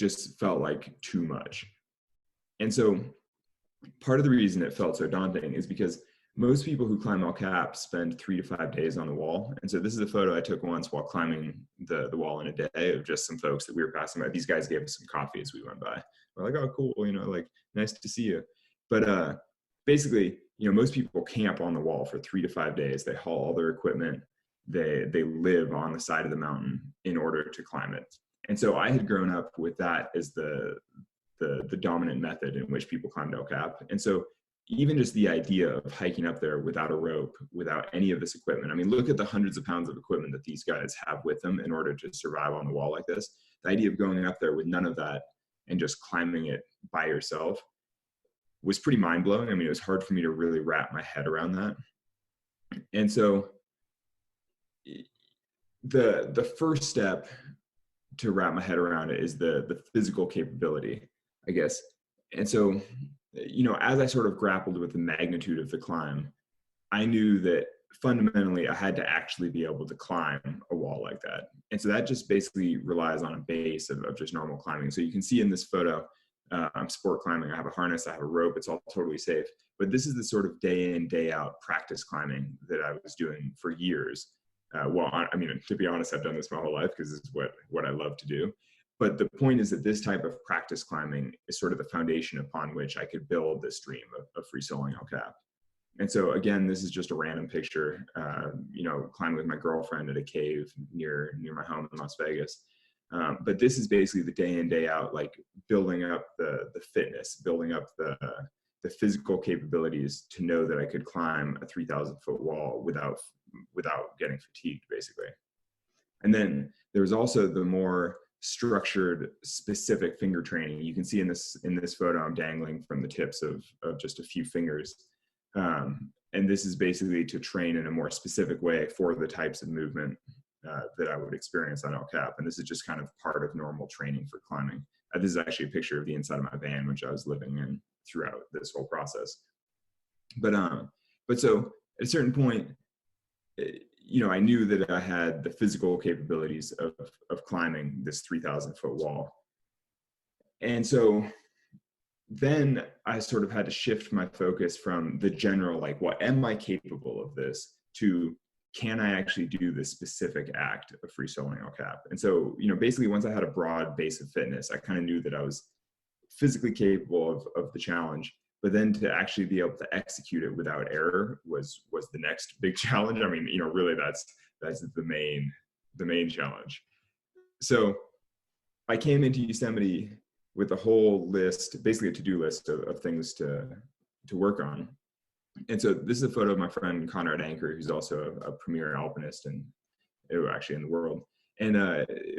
just felt like too much. And so part of the reason it felt so daunting is because most people who climb El Cap spend 3 to 5 days on the wall. And so this is a photo I took once while climbing the wall in a day of just some folks that we were passing by. These guys gave us some coffee as we went by. We're like, oh, cool, like, nice to see you. But basically, most people camp on the wall for 3 to 5 days. They haul all their equipment. They live on the side of the mountain in order to climb it. And so I had grown up with that as the dominant method in which people climbed El Cap. And so even just the idea of hiking up there without a rope, without any of this equipment. I mean, look at the hundreds of pounds of equipment that these guys have with them in order to survive on the wall like this. The idea of going up there with none of that and just climbing it by yourself was pretty mind-blowing. I mean, it was hard for me to really wrap my head around that. And so the first step to wrap my head around it is the physical capability, I guess. And so, as I sort of grappled with the magnitude of the climb, I knew that fundamentally I had to actually be able to climb a wall like that. And so that just basically relies on a base of just normal climbing. So you can see in this photo, I'm sport climbing. I have a harness, I have a rope, it's all totally safe. But this is the sort of day in, day out practice climbing that I was doing for years. To be honest, I've done this my whole life because it's what I love to do. But the point is that this type of practice climbing is sort of the foundation upon which I could build this dream of free soloing El Cap. And so again, this is just a random picture, climbing with my girlfriend at a cave near my home in Las Vegas. But this is basically the day in, day out, like building up the fitness, building up the physical capabilities to know that I could climb a 3,000-foot wall without getting fatigued, basically. And then there's also the more structured, specific finger training. You can see in this photo, I'm dangling from the tips of just a few fingers. And this is basically to train in a more specific way for the types of movement that I would experience on El Cap. And this is just kind of part of normal training for climbing. This is actually a picture of the inside of my van, which I was living in throughout this whole process. But so at a certain point, I knew that I had the physical capabilities of climbing this 3,000-foot wall. And so then I sort of had to shift my focus from the general, like, what am I capable of this, to can I actually do this specific act of free soloing El Cap? And so, basically once I had a broad base of fitness, I kind of knew that I was physically capable of the challenge. But then to actually be able to execute it without error was the next big challenge. I mean, really that's the main challenge. So I came into Yosemite with a whole list, basically a to-do list of things to work on. And so this is a photo of my friend Conrad Anker, who's also a premier alpinist and actually in the world. And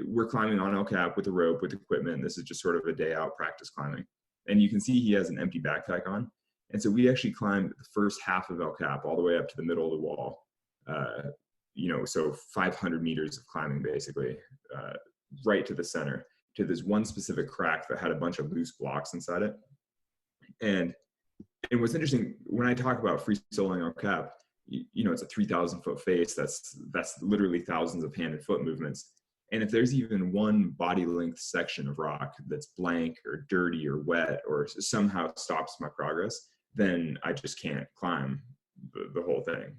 we're climbing on El Cap with a rope, with equipment. This is just sort of a day out practice climbing. And you can see he has an empty backpack on. And so we actually climbed the first half of El Cap all the way up to the middle of the wall. So 500 meters of climbing, basically, right to the center, to this one specific crack that had a bunch of loose blocks inside it. And what's interesting, when I talk about free soloing El Cap, it's a 3,000-foot face. That's literally thousands of hand and foot movements. And if there's even one body length section of rock that's blank or dirty or wet or somehow stops my progress, then I just can't climb the whole thing.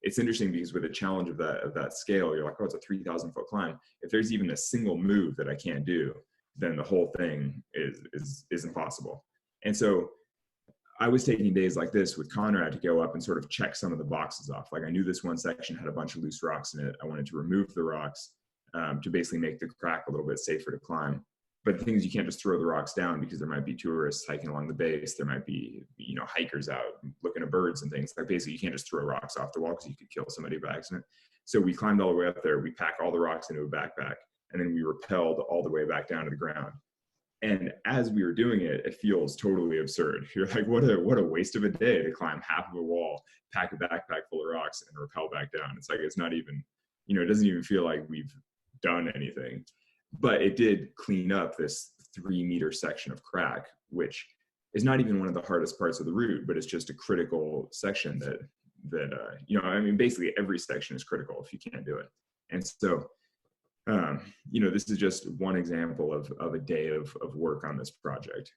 It's interesting because with a challenge of that scale, you're like, oh, it's a 3,000-foot climb. If there's even a single move that I can't do, then the whole thing is impossible. And so I was taking days like this with Conrad to go up and sort of check some of the boxes off. Like, I knew this one section had a bunch of loose rocks in it. I wanted to remove the rocks to basically make the crack a little bit safer to climb. But the thing is, you can't just throw the rocks down because there might be tourists hiking along the base. There might be, hikers out looking at birds and things. Like, basically, you can't just throw rocks off the wall because you could kill somebody by accident. So we climbed all the way up there. We packed all the rocks into a backpack, and then we rappelled all the way back down to the ground. And as we were doing it, it feels totally absurd. You're like, what a waste of a day to climb half of a wall, pack a backpack full of rocks, and rappel back down. It's like, it's not even, it doesn't even feel like we've done anything. But it did clean up this 3-meter section of crack, which is not even one of the hardest parts of the route, but it's just a critical section that basically every section is critical if you can't do it. And so You know, this is just one example of a day of work on this project.